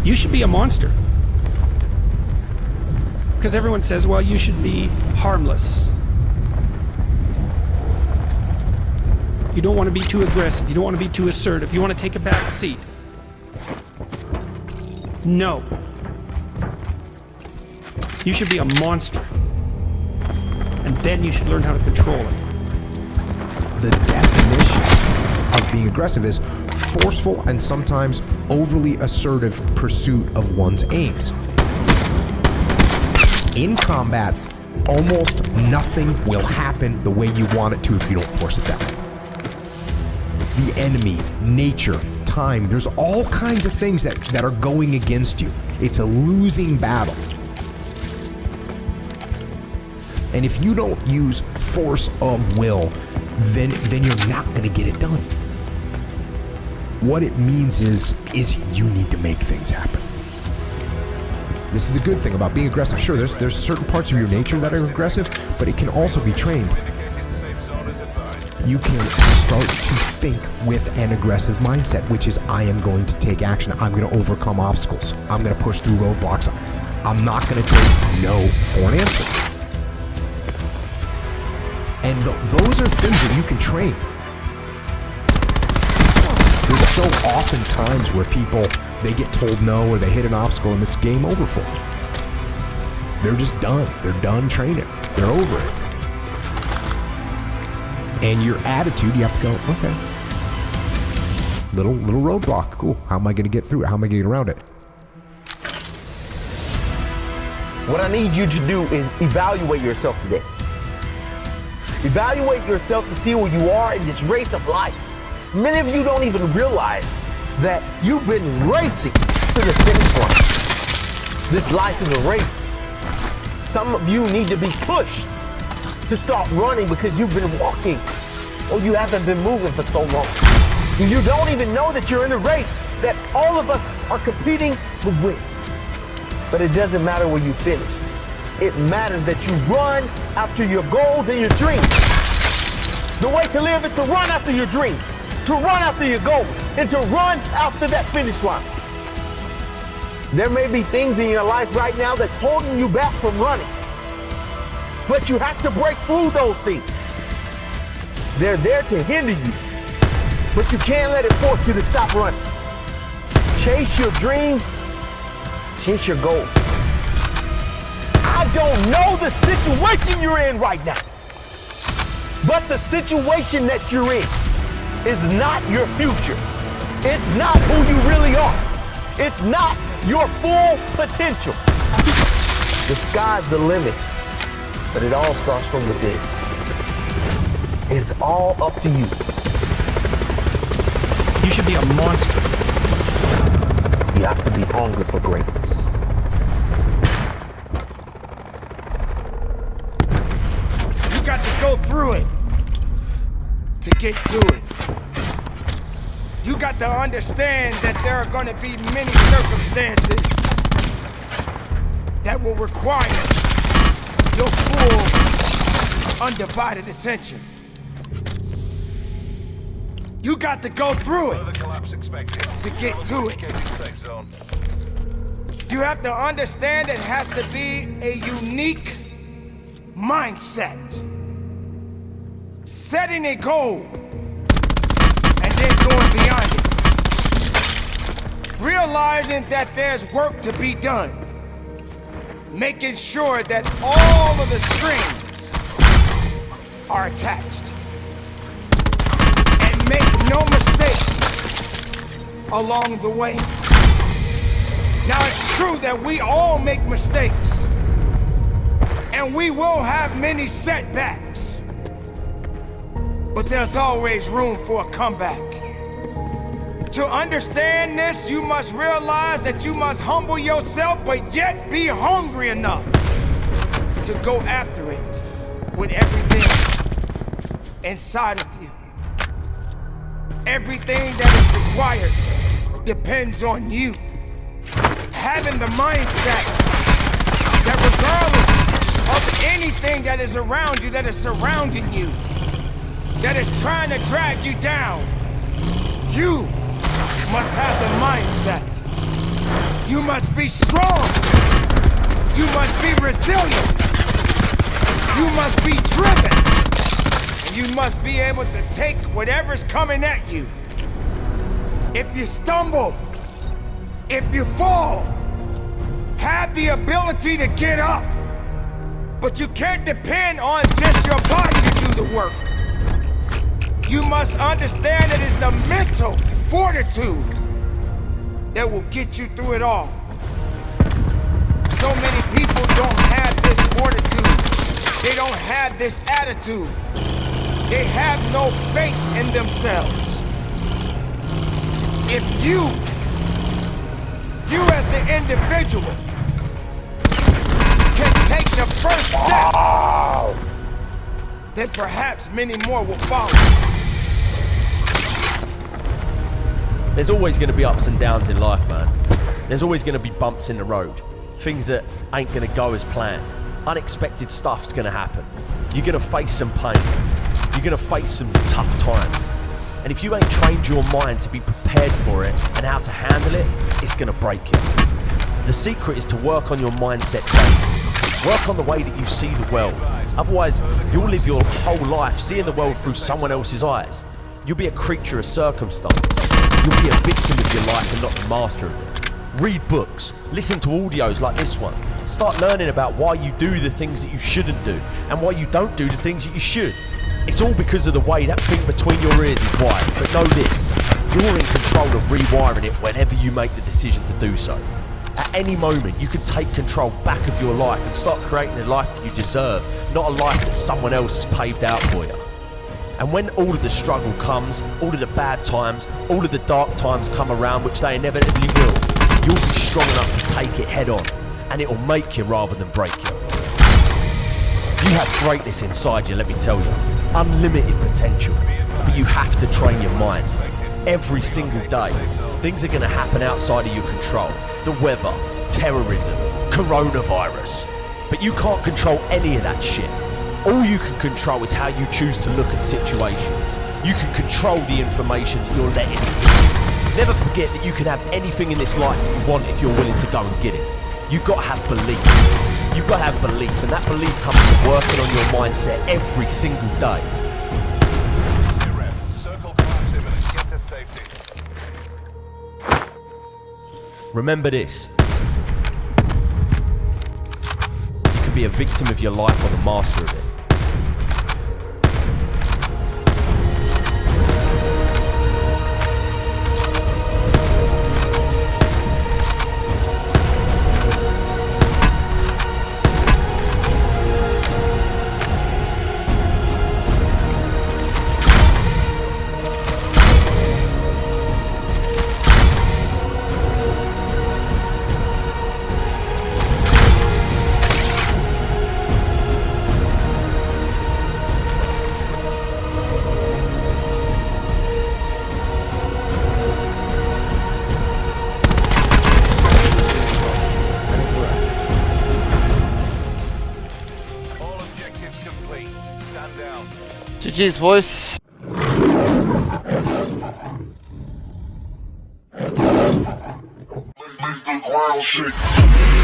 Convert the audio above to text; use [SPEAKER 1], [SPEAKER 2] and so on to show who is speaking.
[SPEAKER 1] You should be a monster. Because everyone says, well, you should be harmless. You don't want to be too aggressive. You don't want to be too assertive. You want to take a back seat. No. You should be a monster. And then you should learn how to control it.
[SPEAKER 2] The definition of being aggressive is forceful and sometimes overly assertive pursuit of one's aims. In combat, almost nothing will happen the way you want it to if you don't force it down. The enemy, nature, time, there's all kinds of things that are going against you. It's a losing battle. And if you don't use force of will, then you're not going to get it done. What it means is you need to make things happen. This is the good thing about being aggressive. Sure, there's certain parts of your nature that are aggressive, but it can also be trained. You can start to think with an aggressive mindset, which is I am going to take action. I'm going to overcome obstacles. I'm going to push through roadblocks. I'm not going to take no for an answer. And those are things that you can train. There's so often times where people, they get told no or they hit an obstacle and it's game over for them. They're just done. They're done training. They're over it. And your attitude, you have to go, okay. Little roadblock, cool. How am I going to get through it? How am I going to get around it?
[SPEAKER 3] What I need you to do is evaluate yourself today. Evaluate yourself to see where you are in this race of life. Many of you don't even realize that you've been racing to the finish line. This life is a race. Some of you need to be pushed to start running because you've been walking or you haven't been moving for so long. You don't even know that you're in a race, that all of us are competing to win. But it doesn't matter where you finish. It matters that you run after your goals and your dreams. The way to live is to run after your dreams, to run after your goals, and to run after that finish line. There may be things in your life right now that's holding you back from running, but you have to break through those things. They're there to hinder you, but you can't let it force you to stop running. Chase your dreams, chase your goals. I don't know the situation you're in right now, but the situation that you're in is not your future. It's not who you really are. It's not your full potential. The sky's the limit, but it all starts from within. It's all up to you.
[SPEAKER 1] You should be a monster.
[SPEAKER 3] You have to be hungry for greatness.
[SPEAKER 4] You got to go through it to get to it. You got to understand that there are going to be many circumstances that will require your full, undivided attention. You got to go through it to get to it. You have to understand it has to be a unique mindset. Setting a goal and then going beyond it. Realizing that there's work to be done. Making sure that all of the strings are attached. And make no mistake along the way. Now it's true that we all make mistakes. And we will have many setbacks. But there's always room for a comeback. To understand this, you must realize that you must humble yourself, but yet be hungry enough to go after it with everything inside of you. Everything that is required depends on you. having the mindset that regardless of anything that is around you, that is surrounding you, that is trying to drag you down, you must have the mindset. You must be strong. You must be resilient. You must be driven. And you must be able to take whatever's coming at you. If you stumble, if you fall, have the ability to get up. But you can't depend on just your body to do the work. You must understand that it's the mental fortitude that will get you through it all. So many people don't have this fortitude. They don't have this attitude. They have no faith in themselves. If you as the individual can take the first step, then perhaps many more will follow.
[SPEAKER 5] There's always going to be ups and downs in life, man. There's always going to be bumps in the road. Things that ain't going to go as planned. Unexpected stuff's going to happen. You're going to face some pain. You're going to face some tough times. And if you ain't trained your mind to be prepared for it and how to handle it, it's going to break you. The secret is to work on your mindset daily. Work on the way that you see the world. Otherwise, you'll live your whole life seeing the world through someone else's eyes. You'll be a creature of circumstance. You'll be a victim of your life and not the master of it. Read books, listen to audios like this one. Start learning about why you do the things that you shouldn't do and why you don't do the things that you should. It's all because of the way that thing between your ears is wired. But know this, you're in control of rewiring it whenever you make the decision to do so. At any moment, you can take control back of your life and start creating the life that you deserve, not a life that someone else has paved out for you. And when all of the struggle comes, all of the bad times, all of the dark times come around, which they inevitably will, you'll be strong enough to take it head on, and it'll make you rather than break you. You have greatness inside you, let me tell you. Unlimited potential, but you have to train your mind. Every single day, things are going to happen outside of your control. The weather, terrorism, coronavirus. But you can't control any of that shit. All you can control is how you choose to look at situations. You can control the information that you're letting in. Never forget that you can have anything in this life that you want if you're willing to go and get it. You've got to have belief. You've got to have belief, and that belief comes from working on your mindset every single day.
[SPEAKER 6] Circle collapse imminent. Get to safety.
[SPEAKER 5] Remember this. You can be a victim of your life or the master of it.
[SPEAKER 7] GG's, boys.
[SPEAKER 6] Make the ground shake.